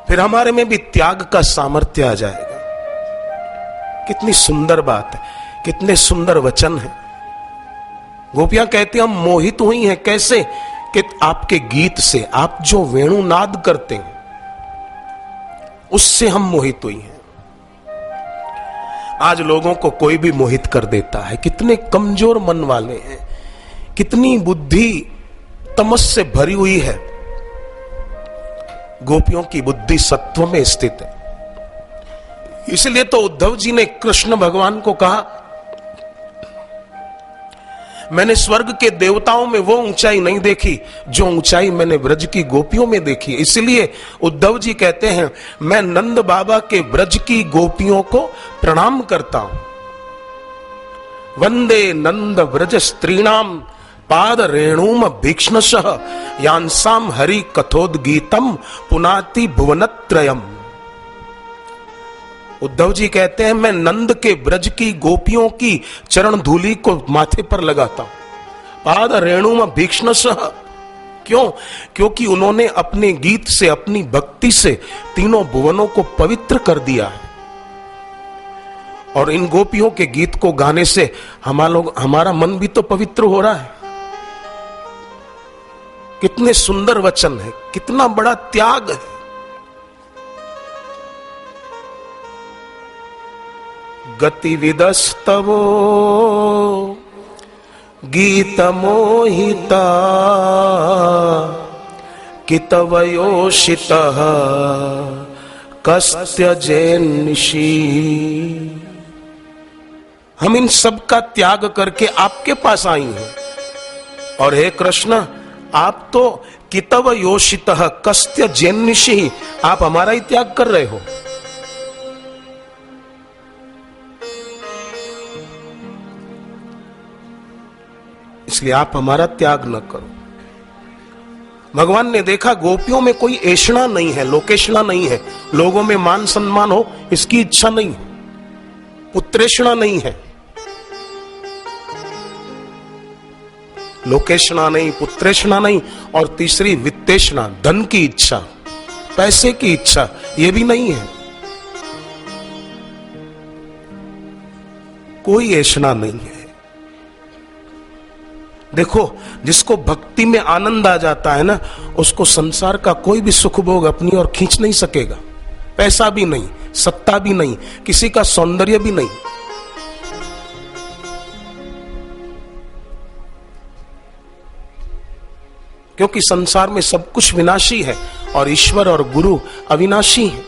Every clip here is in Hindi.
फिर हमारे में भी त्याग का सामर्थ्य आ जाएगा। कितनी सुंदर बात है, कितने सुंदर वचन है। गोपियां कहती हम मोहित हुई हैं। कैसे? कि आपके गीत से, आप जो वेणुनाद करते हैं उससे हम मोहित हुई हैं। आज लोगों को कोई भी मोहित कर देता है। कितने कमजोर मन वाले हैं, कितनी बुद्धि तमस से भरी हुई है। गोपियों की बुद्धि सत्व में स्थित है। इसलिए तो उद्धव जी ने कृष्ण भगवान को कहा, मैंने स्वर्ग के देवताओं में वो ऊंचाई नहीं देखी जो ऊंचाई मैंने ब्रज की गोपियों में देखी। इसलिए उद्धव जी कहते हैं, मैं नंद बाबा के ब्रज की गोपियों को प्रणाम करता हूं। वंदे नंद ब्रज स्त्रीणाम पाद रेणुम भीक्ष्णशः यांसाम हरि कथोद्गीतम पुनाति भुवनत्रयम। उद्धव जी कहते हैं, मैं नंद के ब्रज की गोपियों की चरण धूलि को माथे पर लगाता हूं। पाद रेणुम भीक्ष्णशः। क्यों? क्योंकि उन्होंने अपने गीत से, अपनी भक्ति से तीनों भुवनों को पवित्र कर दिया है। और इन गोपियों के गीत को गाने से हमारा मन भी तो पवित्र हो रहा है। कितने सुंदर वचन है, कितना बड़ा त्याग है। गतिविदस्तवो गीतमोहिता कितवयोषितः कस्त्यजेन्निशी। हम इन सब का त्याग करके आपके पास आई हैं। और हे कृष्ण, आप तो कितव योषितः कस्त्य जेन्निशी, आप हमारा ही त्याग कर रहे हो। इसलिए आप हमारा त्याग न करो। भगवान ने देखा गोपियों में कोई ऐषणा नहीं है, लोकेशना नहीं है, लोगों में मान सम्मान हो इसकी इच्छा नहीं है, पुत्रेषणा नहीं है। लोकेशना नहीं, पुत्रेषणा नहीं, और तीसरी वित्तेषणा, धन की इच्छा, पैसे की इच्छा, यह भी नहीं है। कोई ऐषणा नहीं है। देखो, जिसको भक्ति में आनंद आ जाता है ना, उसको संसार का कोई भी सुख भोग अपनी ओर खींच नहीं सकेगा। पैसा भी नहीं, सत्ता भी नहीं, किसी का सौंदर्य भी नहीं। क्योंकि संसार में सब कुछ विनाशी है और ईश्वर और गुरु अविनाशी है।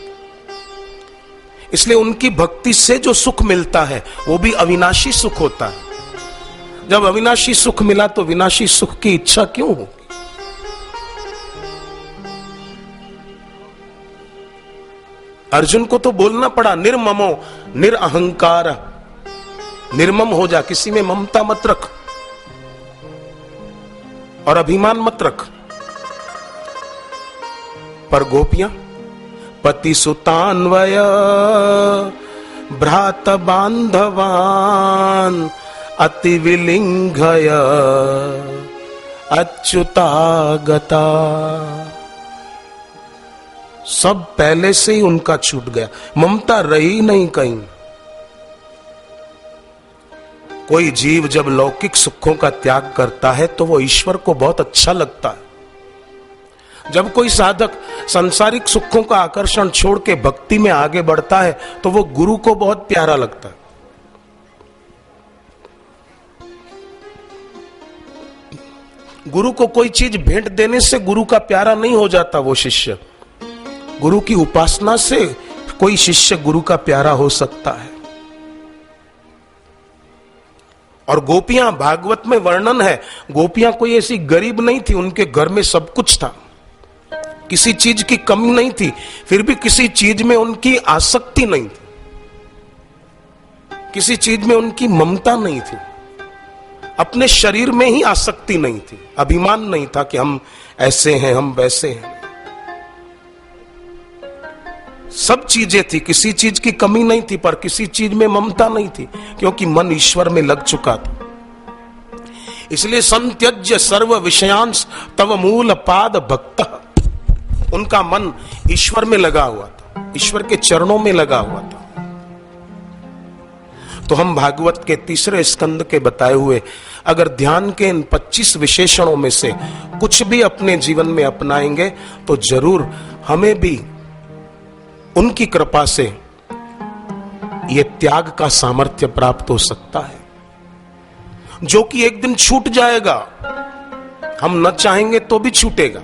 इसलिए उनकी भक्ति से जो सुख मिलता है वो भी अविनाशी सुख होता है। जब अविनाशी सुख मिला तो विनाशी सुख की इच्छा क्यों होगी? अर्जुन को तो बोलना पड़ा, निर्ममो निरअहंकार, निर्मम हो जा, किसी में ममता मत रख और अभिमान मत रख। पर गोपियां पति सुतान्वय भ्रात बांधवान अति विलिंघय अच्युतागता, सब पहले से ही उनका छूट गया, ममता रही नहीं कहीं। कोई जीव जब लौकिक सुखों का त्याग करता है तो वो ईश्वर को बहुत अच्छा लगता है। जब कोई साधक सांसारिक सुखों का आकर्षण छोड़ के भक्ति में आगे बढ़ता है तो वो गुरु को बहुत प्यारा लगता है। गुरु को कोई चीज भेंट देने से गुरु का प्यारा नहीं हो जाता वो शिष्य। गुरु की उपासना से कोई शिष्य गुरु का प्यारा हो सकता है। और गोपियां, भागवत में वर्णन है, गोपियां कोई ऐसी गरीब नहीं थी, उनके घर में सब कुछ था, किसी चीज की कमी नहीं थी, फिर भी किसी चीज में उनकी आसक्ति नहीं थी, किसी चीज में उनकी ममता नहीं थी, अपने शरीर में ही आसक्ति नहीं थी, अभिमान नहीं था कि हम ऐसे हैं, हम वैसे हैं। सब चीजें थी, किसी चीज की कमी नहीं थी, पर किसी चीज में ममता नहीं थी, क्योंकि मन ईश्वर में लग चुका था। इसलिए संत्यज्य सर्व विषयांश तव मूल पाद भक्त। उनका मन ईश्वर में लगा हुआ था, ईश्वर के चरणों में लगा हुआ था। तो हम भागवत के 3 स्कंद के बताए हुए अगर ध्यान के इन 25 विशेषणों में से कुछ भी अपने जीवन में अपनाएंगे तो जरूर हमें भी उनकी कृपा से यह त्याग का सामर्थ्य प्राप्त हो सकता है, जो कि एक दिन छूट जाएगा। हम न चाहेंगे तो भी छूटेगा।